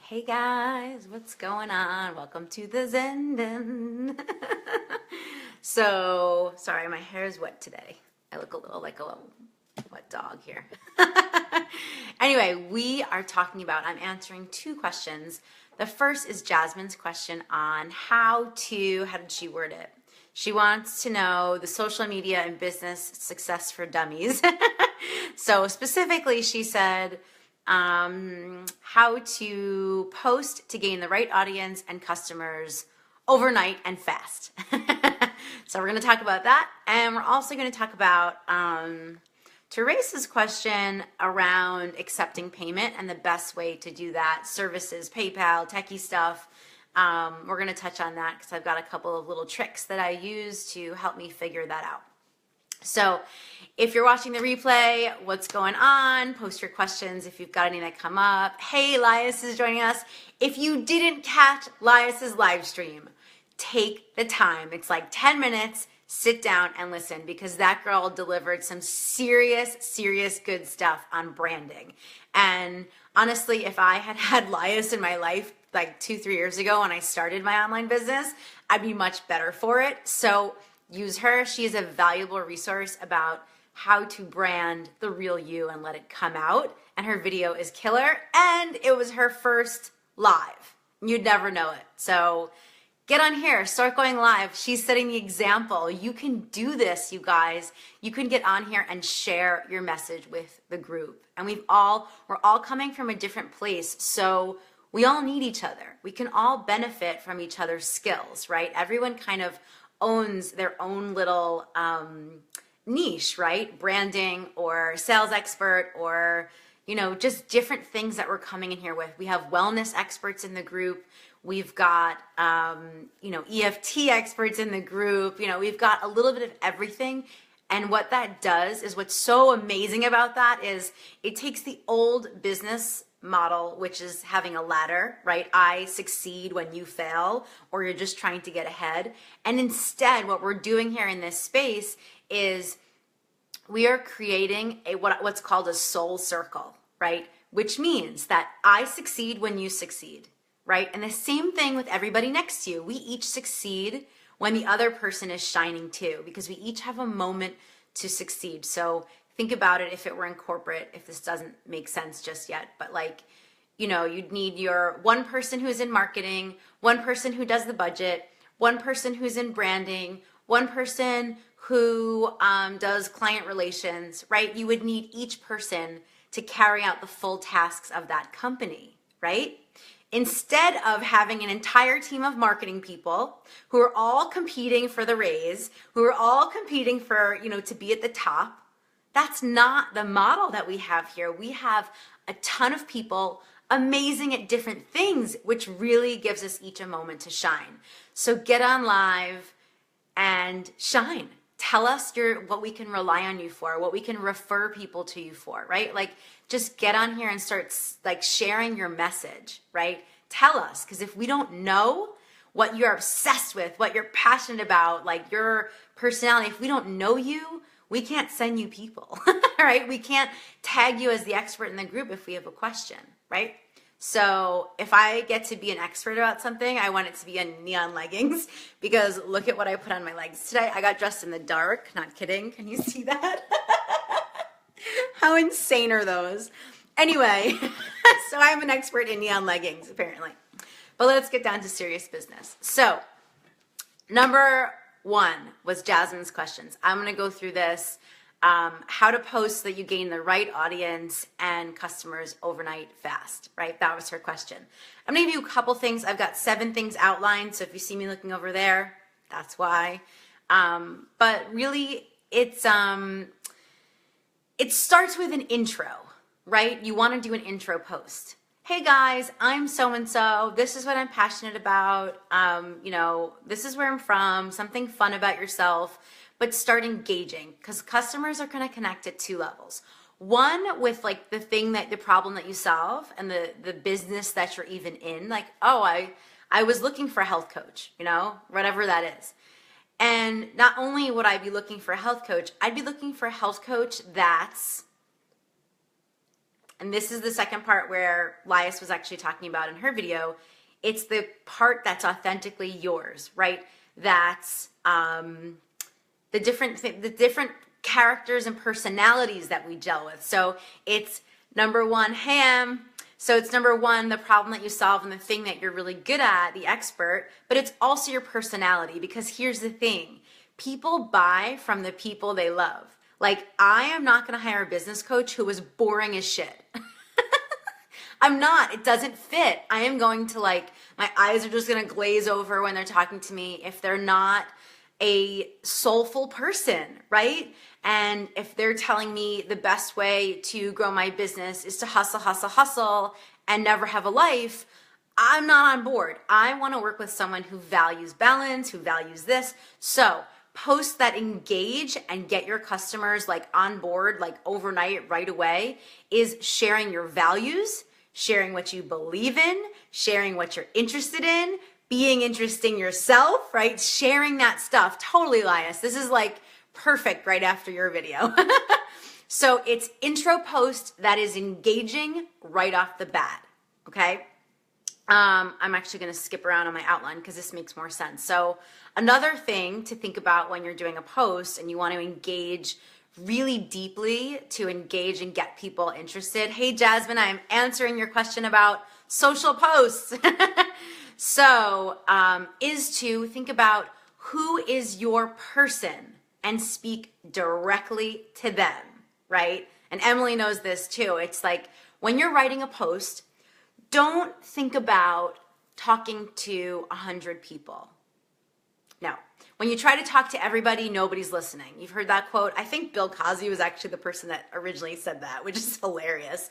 Hey guys, what's going on? Welcome to the Zenden. So, sorry, my hair is wet today. I look a little like a little wet dog here. Anyway, I'm answering two questions. The first is Jasmine's question on how did she word it? She wants to know the social media and business success for dummies. So specifically, she said, how to post to gain the right audience and customers overnight and fast. So we're going to talk about that. And we're also going to talk about Teresa's question around accepting payment and the best way to do that. Services, PayPal, techie stuff. We're going to touch on that because I've got a couple of little tricks that I use to help me figure that out. So if you're watching the replay, what's going on? Post your questions if you've got any that come up. Hey, Lias is joining us. If you didn't catch Lias's live stream, take the time. It's like 10 minutes. Sit down and listen because that girl delivered some serious good stuff on branding. And honestly, if I had had Lias in my life like 2-3 years ago when I started my online business, I'd be much better for it. So use her. She is a valuable resource about how to brand the real you and let it come out. And her video is killer. And it was her first live. You'd never know it. So get on here, start going live. She's setting the example. You can do this, you guys. You can get on here and share your message with the group. And we're all coming from a different place. So we all need each other. We can all benefit from each other's skills, right? Everyone kind of owns their own little niche, right? Branding or sales expert or, just different things that we're coming in here with. We have wellness experts in the group. We've got, EFT experts in the group. We've got a little bit of everything. And what that does is what's so amazing about that is it takes the old business model, which is having a ladder, right? I succeed when you fail, or you're just trying to get ahead. And instead, what we're doing here in this space is we are creating what's called a soul circle, right? Which means that I succeed when you succeed, right? And the same thing with everybody next to you. We each succeed when the other person is shining too, because we each have a moment to succeed. So think about it if it were in corporate, if this doesn't make sense just yet, but you'd need your one person who's in marketing, one person who does the budget, one person who's in branding, one person who does client relations, right? You would need each person to carry out the full tasks of that company, right? Instead of having an entire team of marketing people who are all competing for the raise, who are all competing for, to be at the top, that's not the model that we have here. We have a ton of people amazing at different things, which really gives us each a moment to shine. So get on live and shine. Tell us what we can rely on you for, what we can refer people to you for, right? Just get on here and start sharing your message, right? Tell us, because if we don't know what you're obsessed with, what you're passionate about, your personality, if we don't know you, we can't send you people, right? We can't tag you as the expert in the group if we have a question, right? So if I get to be an expert about something, I want it to be in neon leggings because look at what I put on my legs today. I got dressed in the dark, not kidding. Can you see that? How insane are those? Anyway, so I'm an expert in neon leggings apparently. But let's get down to serious business. So number 1 was Jasmine's questions. I'm going to go through this. How to post so that you gain the right audience and customers overnight fast, right? That was her question. I'm going to give you a couple things. I've got 7 things outlined. So if you see me looking over there, that's why. But really it starts with an intro, right? You want to do an intro post. Hey guys, I'm so-and-so. This is what I'm passionate about. This is where I'm from, something fun about yourself, but start engaging because customers are going to connect at 2 levels. One with the problem that you solve and the business that you're even in. I was looking for a health coach, whatever that is. And not only would I be looking for a health coach, I'd be looking for a health coach that's and this is the second part where Lias was actually talking about in her video, it's the part that's authentically yours, right? That's the different characters and personalities that we gel with. So it's number one, ham. So it's number one, the problem that you solve and the thing that you're really good at, the expert, but it's also your personality, because here's the thing. People buy from the people they love. Like, I am not going to hire a business coach who is boring as shit. I'm not. It doesn't fit. I am going to, like, my eyes are just going to glaze over when they're talking to me if they're not a soulful person, right? And if they're telling me the best way to grow my business is to hustle, hustle, hustle and never have a life, I'm not on board. I want to work with someone who values balance, who values this. So posts that engage and get your customers like on board, like overnight, right away, is sharing your values, sharing what you believe in, sharing what you're interested in, being interesting yourself, right? Sharing that stuff. Totally, Lias. This is like perfect right after your video. So it's intro post that is engaging right off the bat, okay? I'm actually going to skip around on my outline because this makes more sense. So another thing to think about when you're doing a post and you want to engage really deeply, to engage and get people interested. Hey, Jasmine, I'm answering your question about social posts. So is to think about who is your person and speak directly to them, right? And Emily knows this too. It's like when you're writing a post, don't think about talking to 100 people. No. When you try to talk to everybody, nobody's listening. You've heard that quote. I think Bill Cosby was actually the person that originally said that, which is hilarious.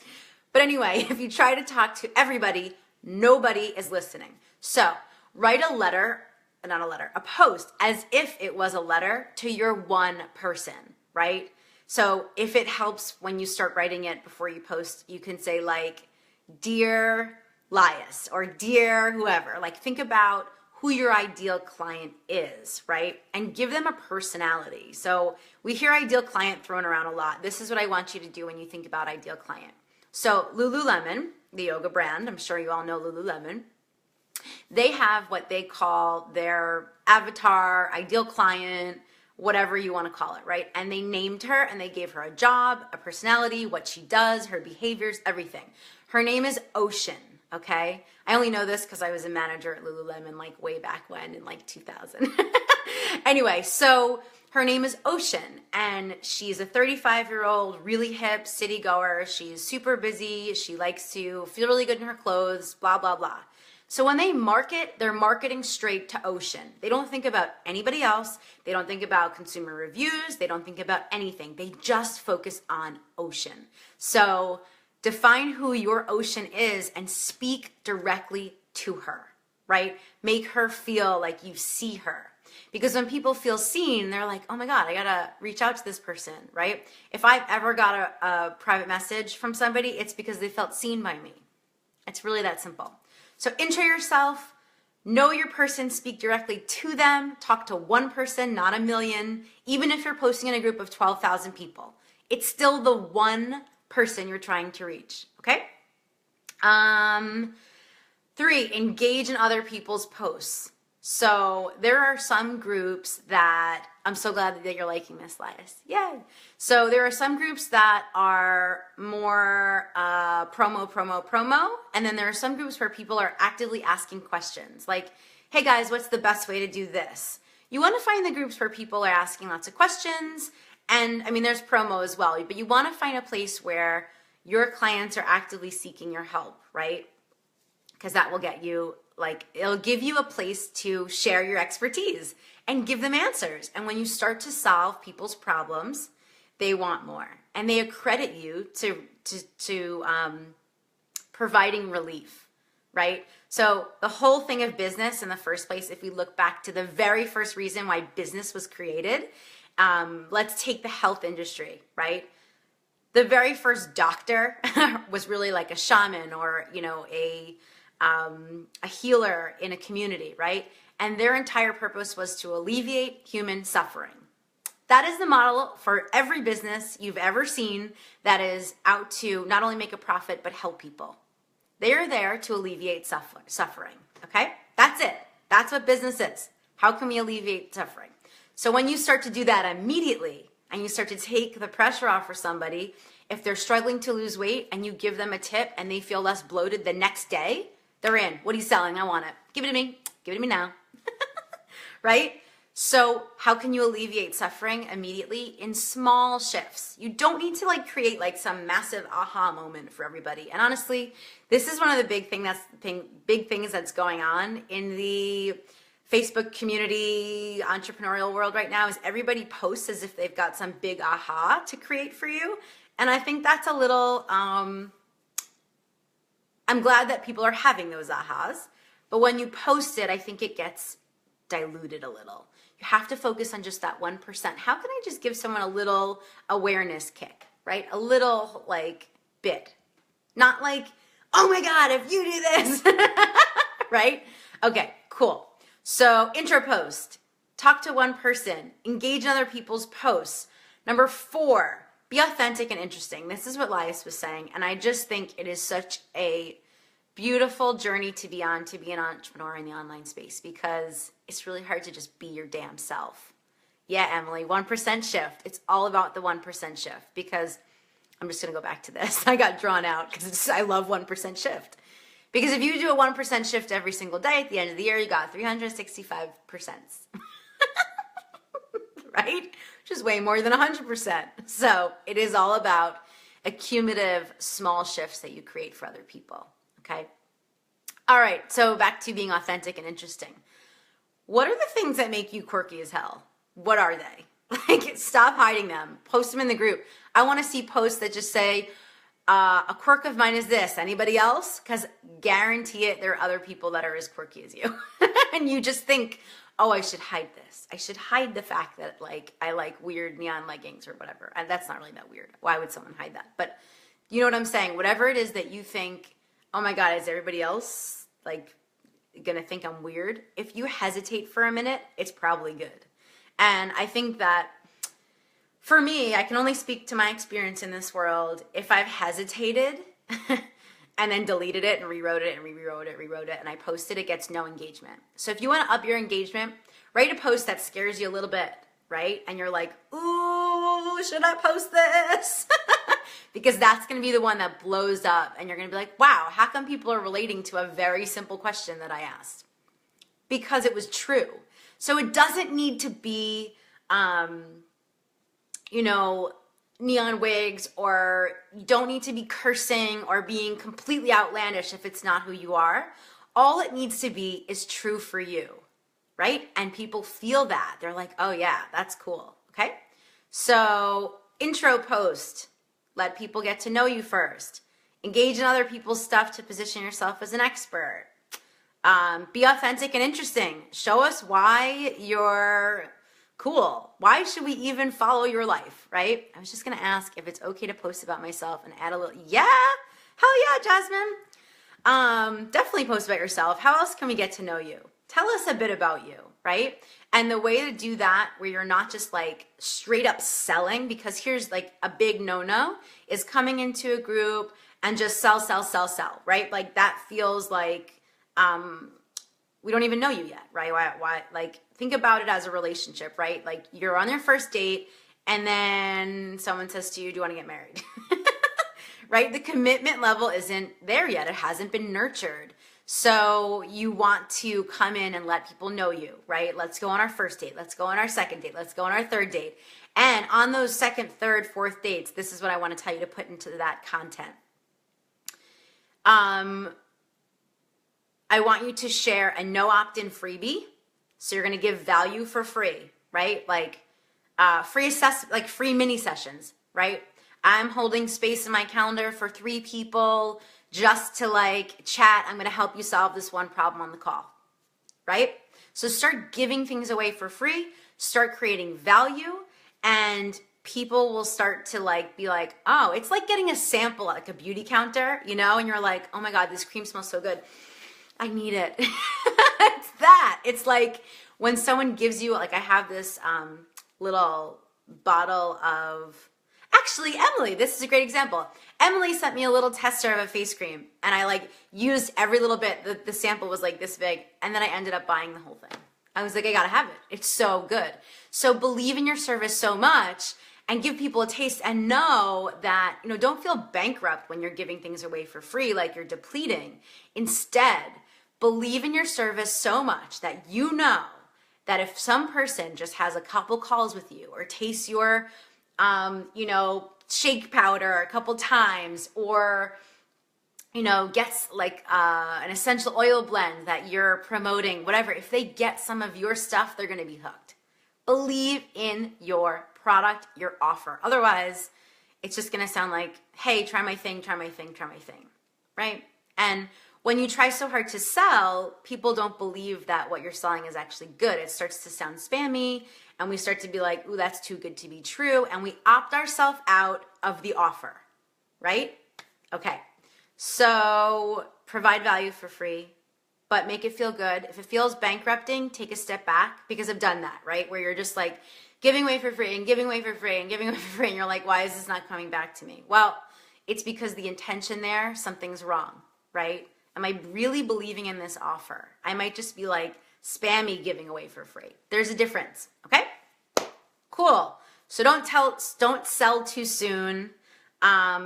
But anyway, if you try to talk to everybody, nobody is listening. So write a post as if it was a letter to your one person, right? So if it helps when you start writing it before you post, you can say like, Dear Lias, or dear whoever. Like, think about who your ideal client is, right? And give them a personality. So we hear ideal client thrown around a lot. This is what I want you to do when you think about ideal client. So Lululemon, the yoga brand, I'm sure you all know Lululemon, they have what they call their avatar, ideal client, whatever you want to call it, right? And they named her and they gave her a job, a personality, what she does, her behaviors, everything. Her name is Ocean, okay? I only know this because I was a manager at Lululemon like way back when in like 2000. Anyway, so her name is Ocean, and she's a 35-year-old, really hip city goer. She's super busy. She likes to feel really good in her clothes, blah, blah, blah. So when they market, they're marketing straight to Ocean. They don't think about anybody else. They don't think about consumer reviews. They don't think about anything. They just focus on Ocean. So define who your Ocean is and speak directly to her, right? Make her feel like you see her. Because when people feel seen, they're like, oh my God, I gotta reach out to this person, right? If I've ever got a private message from somebody, it's because they felt seen by me. It's really that simple. So intro yourself, know your person, speak directly to them, talk to one person, not a million. Even if you're posting in a group of 12,000 people, it's still the one person you're trying to reach, okay? 3, engage in other people's posts. So there are some groups that, I'm so glad that you're liking this, Lias. Yay. So there are some groups that are more promo. And then there are some groups where people are actively asking questions like, hey guys, what's the best way to do this? You want to find the groups where people are asking lots of questions. And I mean, there's promo as well, but you want to find a place where your clients are actively seeking your help, right? Because that will get you, like, it'll give you a place to share your expertise and give them answers. And when you start to solve people's problems, they want more. And they accredit you to providing relief, right? So the whole thing of business in the first place, if we look back to the very first reason why business was created, let's take the health industry, right? The very first doctor was really like a shaman or, you know, a healer in a community, right? And their entire purpose was to alleviate human suffering. That is the model for every business you've ever seen that is out to not only make a profit, but help people. They are there to alleviate suffering, okay? That's it. That's what business is. How can we alleviate suffering? So when you start to do that immediately and you start to take the pressure off for somebody, if they're struggling to lose weight and you give them a tip and they feel less bloated the next day, they're in. What are you selling? I want it. Give it to me. Give it to me now. Right? So how can you alleviate suffering immediately? In small shifts. You don't need to like create like some massive aha moment for everybody. And honestly, this is one of the big things that's going on in the Facebook community, entrepreneurial world right now, is everybody posts as if they've got some big aha to create for you. And I think that's a little, I'm glad that people are having those ahas. But when you post it, I think it gets diluted a little. You have to focus on just that 1%. How can I just give someone a little awareness kick, right? A little like bit. Not like, oh my God, if you do this, right? Okay, cool. So intro post, talk to one person, engage in other people's posts. Number 4, be authentic and interesting. This is what Lias was saying. And I just think it is such a beautiful journey to be on, to be an entrepreneur in the online space, because it's really hard to just be your damn self. Yeah, Emily, 1% shift. It's all about the 1% shift, because I'm just going to go back to this. I got drawn out because I love 1% shift. Because if you do a 1% shift every single day, at the end of the year, you got 365%. Right? Which is way more than 100%. So it is all about accumulative small shifts that you create for other people. Okay. All right. So back to being authentic and interesting. What are the things that make you quirky as hell? What are they? Like, stop hiding them. Post them in the group. I want to see posts that just say, a quirk of mine is this. Anybody else? Because guarantee it, there are other people that are as quirky as you. And you just think, oh, I should hide this. I should hide the fact that like I like weird neon leggings or whatever. And that's not really that weird. Why would someone hide that? But you know what I'm saying? Whatever it is that you think, oh my God, is everybody else like gonna think I'm weird? If you hesitate for a minute, it's probably good. And I think that for me, I can only speak to my experience in this world. If I've hesitated and then deleted it and rewrote it and rewrote it, and I posted, it gets no engagement. So if you want to up your engagement, write a post that scares you a little bit, right? And you're like, ooh, should I post this? Because that's going to be the one that blows up, and you're going to be like, wow, how come people are relating to a very simple question that I asked? Because it was true. So it doesn't need to be, neon wigs, or you don't need to be cursing or being completely outlandish if it's not who you are. All it needs to be is true for you, right? And people feel that. They're like, oh yeah, that's cool, okay? So intro post, let people get to know you first. Engage in other people's stuff to position yourself as an expert. Be authentic and interesting. Show us why you're cool. Why should we even follow your life, right? I was just going to ask if it's okay to post about myself and add a little, yeah, hell yeah, Jasmine. Definitely post about yourself. How else can we get to know you? Tell us a bit about you, right? And the way to do that, where you're not just like straight up selling, because here's like a big no-no, is coming into a group and just sell, right? Like that feels like, we don't even know you yet, right? Why? Like, think about it as a relationship, right? Like, you're on your first date, and then someone says to you, do you want to get married? Right? The commitment level isn't there yet. It hasn't been nurtured. So you want to come in and let people know you, right? Let's go on our first date. Let's go on our second date. Let's go on our third date. And on those second, third, fourth dates, this is what I want to tell you to put into that content. I want you to share a no opt-in freebie. So you're going to give value for free, right? Like free mini sessions, right? I'm holding space in my calendar for 3 people just to like chat. I'm going to help you solve this one problem on the call, right? So start giving things away for free, start creating value, and people will start to like be like, oh, it's like getting a sample at like a beauty counter, and you're like, oh my God, this cream smells so good. I need it. It's that. It's like when someone gives you, like I have this little bottle of, actually, Emily, this is a great example. Emily sent me a little tester of a face cream, and I like used every little bit. The sample was like this big, and then I ended up buying the whole thing. I was like, I gotta have it. It's so good. So believe in your service so much and give people a taste, and know that, don't feel bankrupt when you're giving things away for free, like you're depleting. Instead, believe in your service so much that you know that if some person just has a couple calls with you or tastes your, shake powder a couple times, or, gets like an essential oil blend that you're promoting, whatever, if they get some of your stuff, they're going to be hooked. Believe in your product, your offer. Otherwise, it's just going to sound like, hey, try my thing, right? And when you try so hard to sell, people don't believe that what you're selling is actually good. It starts to sound spammy, and we start to be like, ooh, that's too good to be true, and we opt ourselves out of the offer, right? Okay, so provide value for free, but make it feel good. If it feels bankrupting, take a step back, because I've done that, right? Where you're just like giving away for free and giving away for free and giving away for free, and you're like, why is this not coming back to me? Well, it's because the intention there, something's wrong, right? Am I really believing in this offer? I might just be like spammy giving away for free. There's a difference, okay? Cool. So don't sell too soon,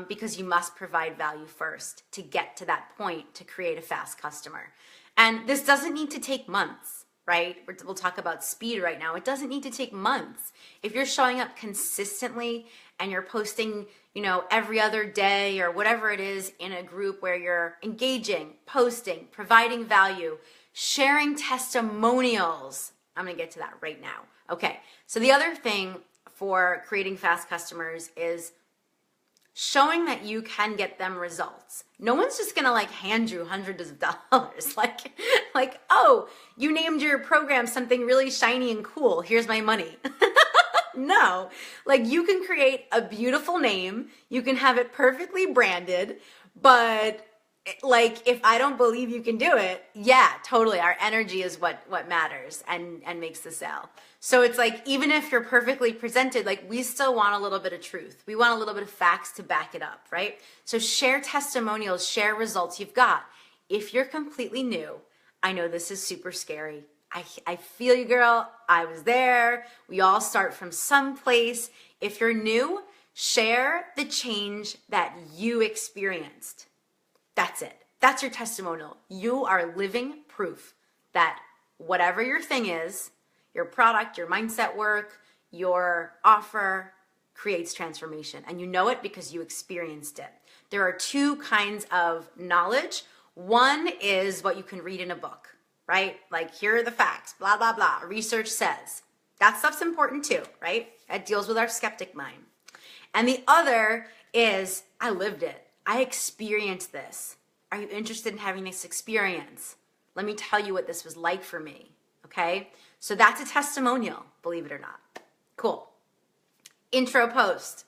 because you must provide value first to get to that point to create a fast customer. And this doesn't need to take months, right? We'll talk about speed right now. It doesn't need to take months. If you're showing up consistently and you're posting, every other day or whatever it is in a group where you're engaging, posting, providing value, sharing testimonials. I'm going to get to that right now. Okay. So the other thing for creating fast customers is showing that you can get them results. No one's just going to like hand you hundreds of dollars. Like, oh, you named your program something really shiny and cool. Here's my money. No, like you can create a beautiful name. You can have it perfectly branded, but like, if I don't believe you can do it, yeah, totally. Our energy is what matters and makes the sale. So it's like, even if you're perfectly presented, like we still want a little bit of truth. We want a little bit of facts to back it up, right? So share testimonials, share results you've got. If you're completely new, I know this is super scary. I feel you, girl. I was there. We all start from someplace. If you're new, share the change that you experienced. That's it. That's your testimonial. You are living proof that whatever your thing is, your product, your mindset work, your offer creates transformation. And you know it because you experienced it. There are two kinds of knowledge. One is what you can read in a book, right? Like, here are the facts, blah, blah, blah. Research says. That stuff's important too, right? It deals with our skeptic mind. And the other is, I lived it. I experienced this. Are you interested in having this experience? Let me tell you what this was like for me, okay? So that's a testimonial, believe it or not. Cool. Intro post.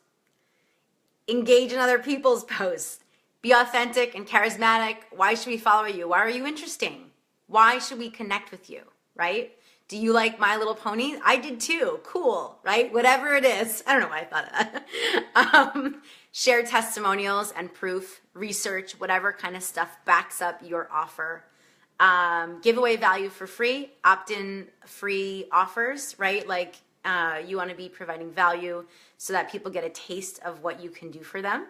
Engage in other people's posts. Be authentic and charismatic. Why should we follow you? Why are you interesting? Why should we connect with you, right? Do you like My Little Pony? I did too. Cool, right? Whatever it is. I don't know why I thought of that. Share testimonials and proof, research, whatever kind of stuff backs up your offer. Give away value for free, opt-in free offers, right? Like you want to be providing value so that people get a taste of what you can do for them.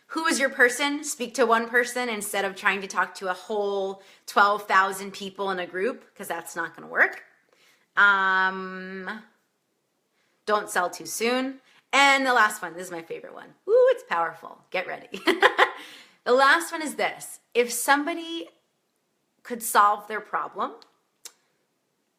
Who is your person? Speak to one person instead of trying to talk to a whole 12,000 people in a group, because that's not going to work. Don't sell too soon. And the last one, this is my favorite one. Ooh, it's powerful. Get ready. The last one is this. If somebody could solve their problem,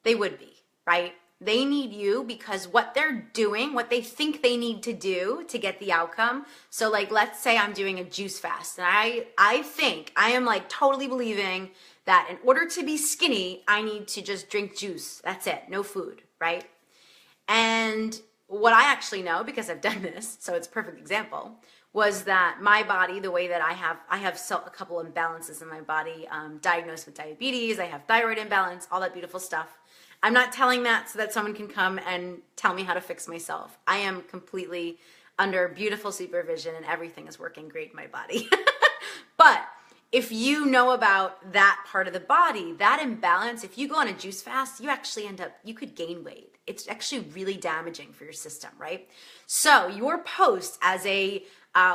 they would be, right? They need you because what they're doing, what they think they need to do to get the outcome. So like, let's say I'm doing a juice fast, and I think, I am like totally believing that in order to be skinny, I need to just drink juice. That's it. No food, right? And what I actually know, because I've done this, so it's a perfect example, was that my body, the way that I have a couple imbalances in my body, diagnosed with diabetes, I have thyroid imbalance, all that beautiful stuff. I'm not telling that so that someone can come and tell me how to fix myself. I am completely under beautiful supervision and everything is working great in my body. But if you know about that part of the body, that imbalance, if you go on a juice fast, you actually you could gain weight. It's actually really damaging for your system, right? So your post as a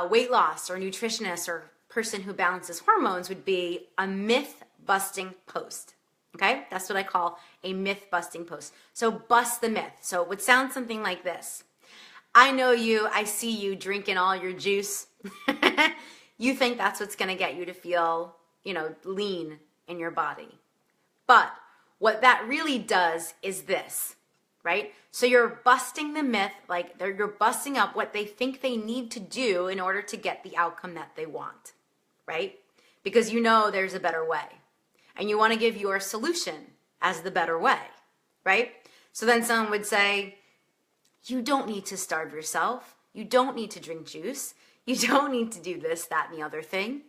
weight loss or nutritionist or person who balances hormones would be a myth busting post. Okay, that's what I call a myth busting post. So bust the myth. So it would sound something like this. I know you, I see you drinking all your juice. You think that's what's going to get you to feel, lean in your body. But what that really does is this, right? So you're busting the myth, like you're busting up what they think they need to do in order to get the outcome that they want, right? Because there's a better way. And you want to give your solution as the better way, right? So then someone would say, you don't need to starve yourself. You don't need to drink juice. You don't need to do this, that, and the other thing.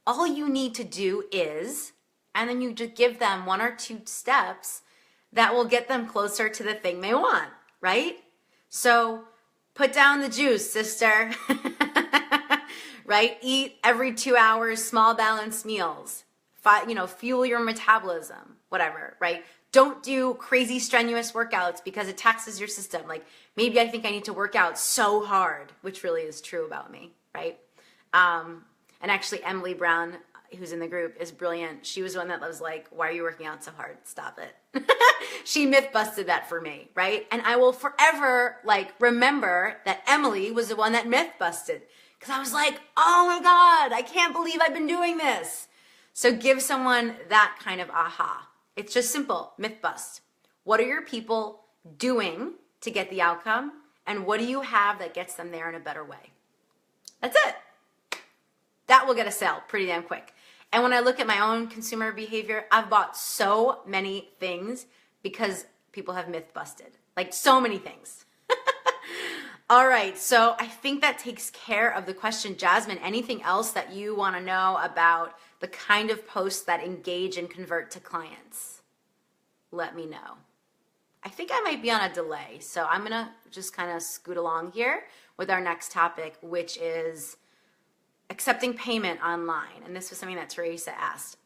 All you need to do is, and then you just give them 1 or 2 steps that will get them closer to the thing they want, right? So put down the juice, sister, right? Eat every 2 hours, small balanced meals, fuel your metabolism, whatever, right? Don't do crazy strenuous workouts because it taxes your system. Like maybe I think I need to work out so hard, which really is true about me, right? And actually Emily Brown, who's in the group, is brilliant. She was one that was like, why are you working out so hard? Stop it. She myth busted that for me, right? And I will forever remember that Emily was the one that myth busted because I was like, oh my God, I can't believe I've been doing this. So give someone that kind of aha. It's just simple, myth bust. What are your people doing to get the outcome? And what do you have that gets them there in a better way? That's it. That will get a sale pretty damn quick. And when I look at my own consumer behavior, I've bought so many things because people have myth busted. Like so many things. All right, so I think that takes care of the question. Jasmine, anything else that you want to know about the kind of posts that engage and convert to clients? Let me know. I think I might be on a delay, so I'm going to just kind of scoot along here with our next topic, which is accepting payment online. And this was something that Teresa asked.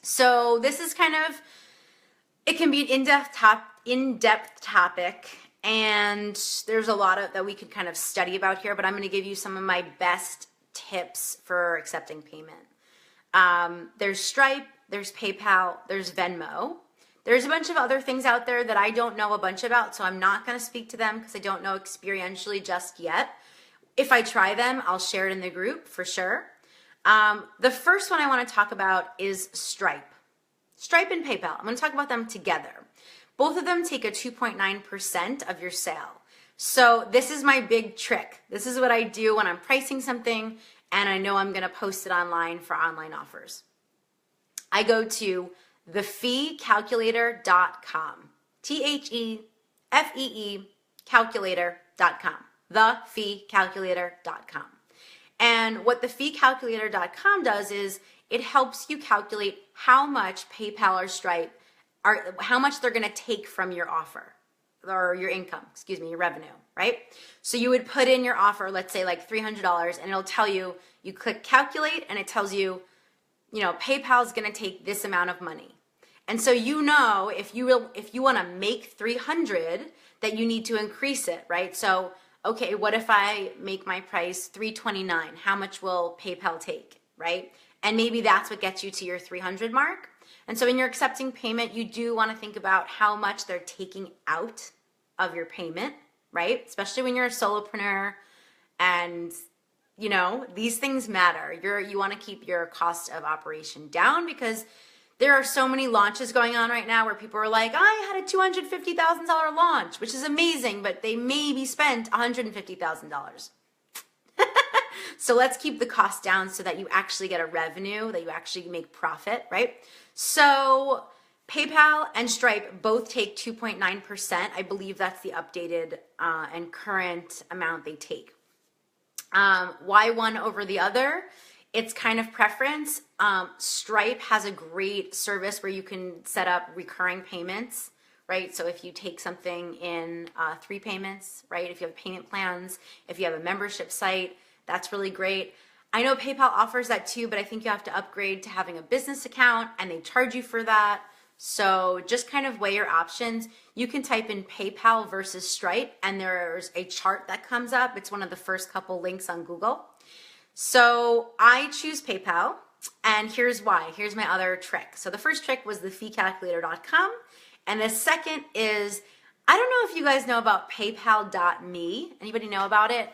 So this is it can be an in-depth topic, and there's a lot that we could kind of study about here, but I'm going to give you some of my best tips for accepting payment. There's Stripe, there's PayPal, there's Venmo. There's a bunch of other things out there that I don't know a bunch about, so I'm not going to speak to them because I don't know experientially just yet. If I try them, I'll share it in the group for sure. The first one I want to talk about is Stripe. Stripe and PayPal. I'm going to talk about them together. Both of them take a 2.9% of your sale. So this is my big trick. This is what I do when I'm pricing something and I know I'm going to post it online for online offers. I go to thefeecalculator.com. THEFEE calculator.com. Thefeecalculator.com. And what thefeecalculator.com does is it helps you calculate how much PayPal or Stripe how much they're going to take from your offer or your income, your revenue, right? So you would put in your offer, let's say like $300, and it'll tell you, you click calculate and it tells you, PayPal is going to take this amount of money. And so if you want to make 300, that you need to increase it, right? So, okay, what if I make my price $329? How much will PayPal take, right? And maybe that's what gets you to your 300 mark. And so when you're accepting payment, you do want to think about how much they're taking out of your payment, right? Especially when you're a solopreneur and, these things matter. You want to keep your cost of operation down because there are so many launches going on right now where people are like, I had a $250,000 launch, which is amazing, but they maybe spent $150,000. So let's keep the cost down so that you actually get a revenue, that you actually make profit, right? So PayPal and Stripe both take 2.9%. I believe that's the updated and current amount they take. Why one over the other? It's kind of preference. Stripe has a great service where you can set up recurring payments. right? So if you take something in 3 payments, right? If you have payment plans, if you have a membership site, that's really great. I know PayPal offers that too, but I think you have to upgrade to having a business account and they charge you for that. So just kind of weigh your options. You can type in PayPal versus Stripe and there's a chart that comes up. It's one of the first couple links on Google. So I choose PayPal and here's why. Here's my other trick. So the first trick was the feecalculator.com and the second is, I don't know if you guys know about paypal.me. Anybody know about it?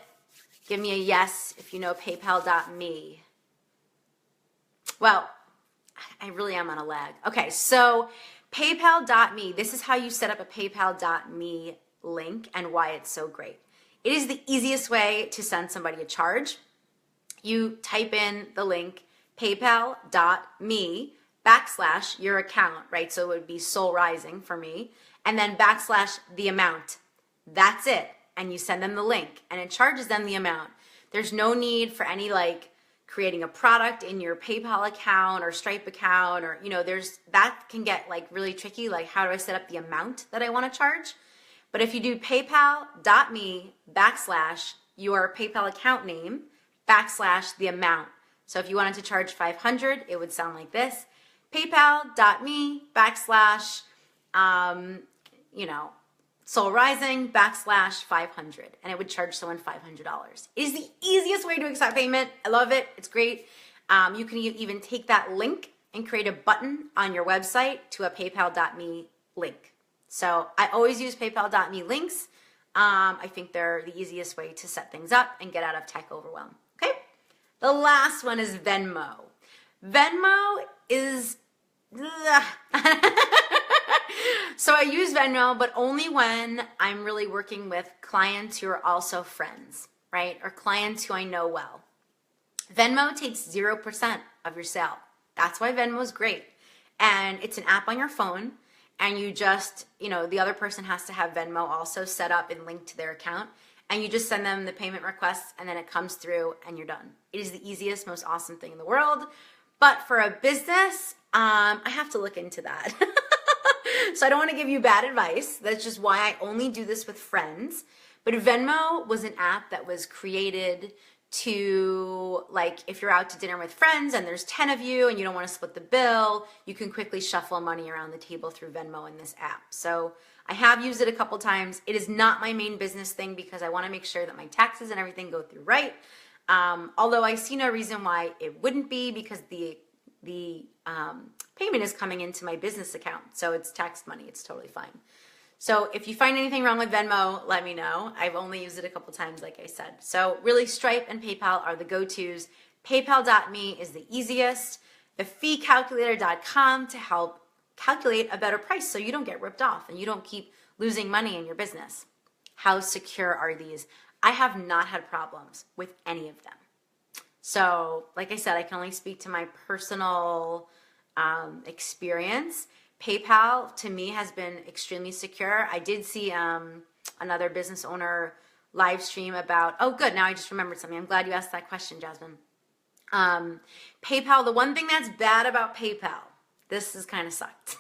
Give me a yes if you know paypal.me. Well, I really am on a lag. Okay, so paypal.me, this is how you set up a paypal.me link and why it's so great. It is the easiest way to send somebody a charge. You type in the link paypal.me / your account, right? So it would be Soul Rising for me, and then / the amount. That's it. And you send them the link and it charges them the amount. There's no need for any like creating a product in your PayPal account or Stripe account or, you know, that can get like really tricky. Like how do I set up the amount that I want to charge? But if you do paypal.me / your PayPal account name / the amount. So if you wanted to charge 500, it would sound like this. paypal.me / you know, Soul Rising / 500, and it would charge someone $500. It is the easiest way to accept payment. I love it. It's great. You can even take that link and create a button on your website to a paypal.me link. So I always use paypal.me links. I think they're the easiest way to set things up and get out of tech overwhelm. Okay. The last one is Venmo. Venmo is so I use Venmo, but only when I'm really working with clients who are also friends, right? Or clients who I know well. Venmo takes 0% of your sale. That's why Venmo is great. And it's an app on your phone and you just, you know, the other person has to have Venmo also set up and linked to their account. And you just send them the payment request and then it comes through and you're done. It is the easiest, most awesome thing in the world. But for a business, I have to look into that. So I don't want to give you bad advice. That's just why I only do this with friends. But Venmo was an app that was created to, like, if you're out to dinner with friends and there's 10 of you and you don't want to split the bill, you can quickly shuffle money around the table through Venmo in this app. So I have used it a couple times. It is not my main business thing because I want to make sure that my taxes and everything go through right. Although I see no reason why it wouldn't be because the payment is coming into my business account. So it's tax money. It's totally fine. So if you find anything wrong with Venmo, let me know. I've only used it a couple times, like I said. So really Stripe and PayPal are the go-tos. PayPal.me is the easiest. The feecalculator.com to help calculate a better price so you don't get ripped off and you don't keep losing money in your business. How secure are these? I have not had problems with any of them. So, like I said, I can only speak to my personal experience. PayPal, to me, has been extremely secure. I did see another business owner live stream about, oh, good, now I just remembered something. I'm glad you asked that question, Jasmine. PayPal, the one thing that's bad about PayPal, this is kind of sucked.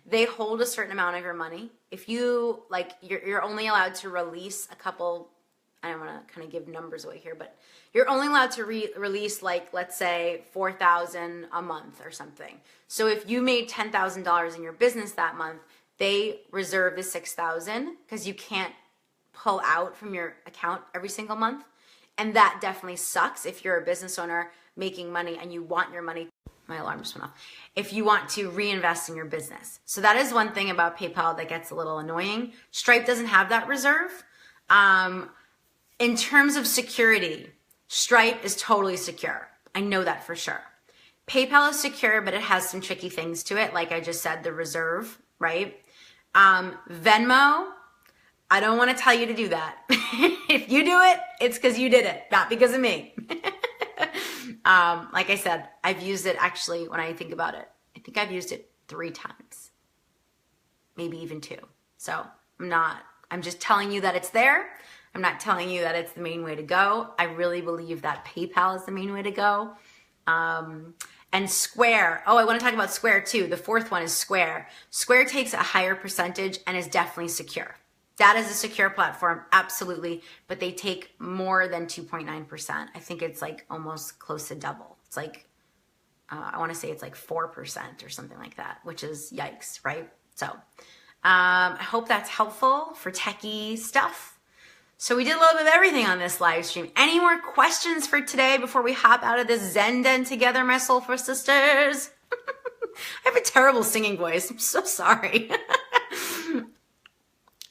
They hold a certain amount of your money. If you, like, you're only allowed to release a couple, I don't want to kind of give numbers away here, but you're only allowed to release, like, let's say $4,000 a month or something. So if you made $10,000 in your business that month, they reserve the $6,000 because you can't pull out from your account every single month. And that definitely sucks if you're a business owner making money and you want your money. My alarm just went off. If you want to reinvest in your business. So that is one thing about PayPal that gets a little annoying. Stripe doesn't have that reserve. In terms of security, Stripe is totally secure. I know that for sure. PayPal is secure, but it has some tricky things to it. Like I just said, the reserve, right? Venmo, I don't want to tell you to do that. If you do it, it's because you did it, not because of me. Like I said, I've used it actually, when I think about it, I think I've used it 3 times, maybe even 2. So I'm just telling you that it's there. I'm not telling you that it's the main way to go. I really believe that PayPal is the main way to go. And And Square. Oh, I want to talk about Square too. The fourth one is Square. Square takes a higher percentage and is definitely secure. That is a secure platform, absolutely, but they take more than 2.9%. I think it's like almost close to double. It's like, I want to say it's like 4% or something like that, which is yikes, right? So I hope that's helpful for techie stuff. So we did a little bit of everything on this live stream. Any more questions for today before we hop out of this Zen den together, my soulful sisters? I have a terrible singing voice. I'm so sorry.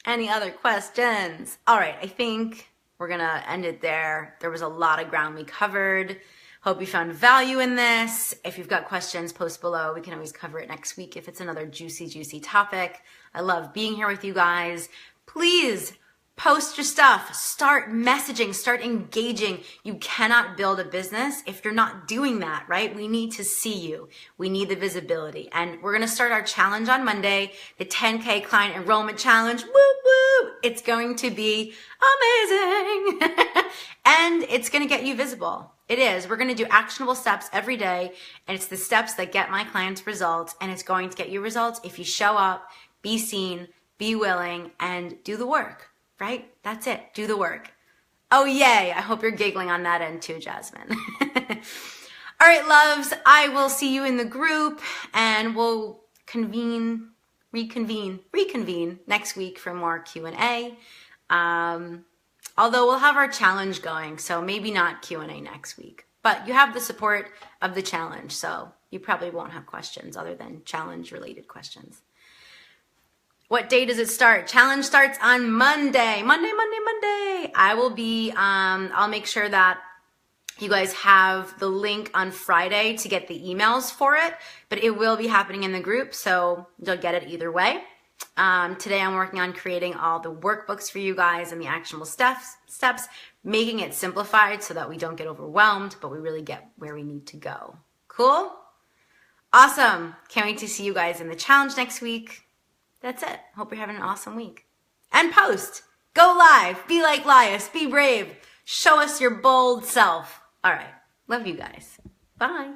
Any other questions? All right, I think we're gonna end it there. There was a lot of ground we covered. Hope you found value in this. If you've got questions, post below. We can always cover it next week if it's another juicy, juicy topic. I love being here with you guys. Please post your stuff, start messaging, start engaging. You cannot build a business if you're not doing that, right? We need to see you. We need the visibility. And we're going to start our challenge on Monday, the 10K client enrollment challenge. Woo woo! It's going to be amazing. And it's going to get you visible. It is. We're going to do actionable steps every day. And it's the steps that get my clients results. And it's going to get you results if you show up, be seen, be willing, and do the work. Right? That's it. Do the work. Oh, yay. I hope you're giggling on that end too, Jasmine. All right, loves. I will see you in the group and we'll reconvene next week for more Q&A. Although we'll have our challenge going, so maybe not Q&A next week. But you have the support of the challenge, so you probably won't have questions other than challenge-related questions. What day does it start? Challenge starts on Monday. Monday. I will be, I'll make sure that you guys have the link on Friday to get the emails for it, but it will be happening in the group, so you'll get it either way. Today I'm working on creating all the workbooks for you guys and the actionable steps, making it simplified so that we don't get overwhelmed, but we really get where we need to go. Cool? Awesome. Can't wait to see you guys in the challenge next week. That's it. Hope you're having an awesome week. And post. Go live. Be like Lias. Be brave. Show us your bold self. All right. Love you guys. Bye.